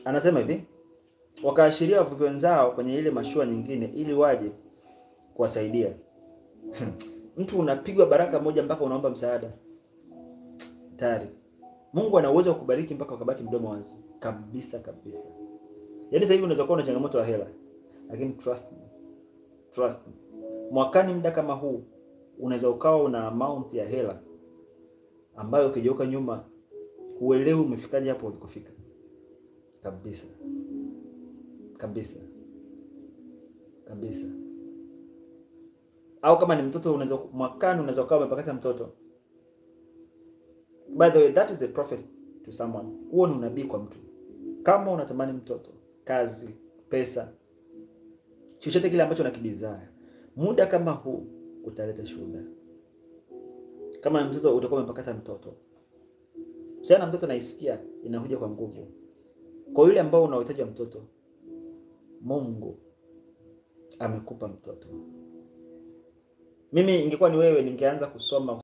Anasema hivi, wakaashiria wavuvi wenzao kwenye ile mashua nyingine ili waje kuwasaidia. Mtu unapigwa baraka moja mpaka unaomba msaada. Tayari Mungu ana uwezo wa kukubariki mpaka ukabaki mdomo wazi. Kabisa kabisa. Yaani sasa hivi unaweza kuwa na changamoto ya hela, lakini trust me. Trust me. Mwakani muda kama huu unaweza ukawa una amount ya hela ambayo ukigeuka nyuma huelewi umefikaje hapo ulikofika. Kabisa. Kabisa. Kabisa. Au kama ni mtoto unaweza mwakani unaweza ukawa umepakata mtoto. By the way, that is a prophecy to someone. Huo ni unabii kwa mtu. Kama unatamani mtoto, kazi, pesa, chochote kile ambacho unakidesire, muda kama huu utaleta shuhuda. Kama ni mtoto utakuwa umepakata mtoto. Sana mtoto naisikia inakuja kwa nguvu. Kwa yule ambao unahitaji mtoto, Mungu amekupa mtoto. Mimi ingekuwa ni wewe ningeanza kusoma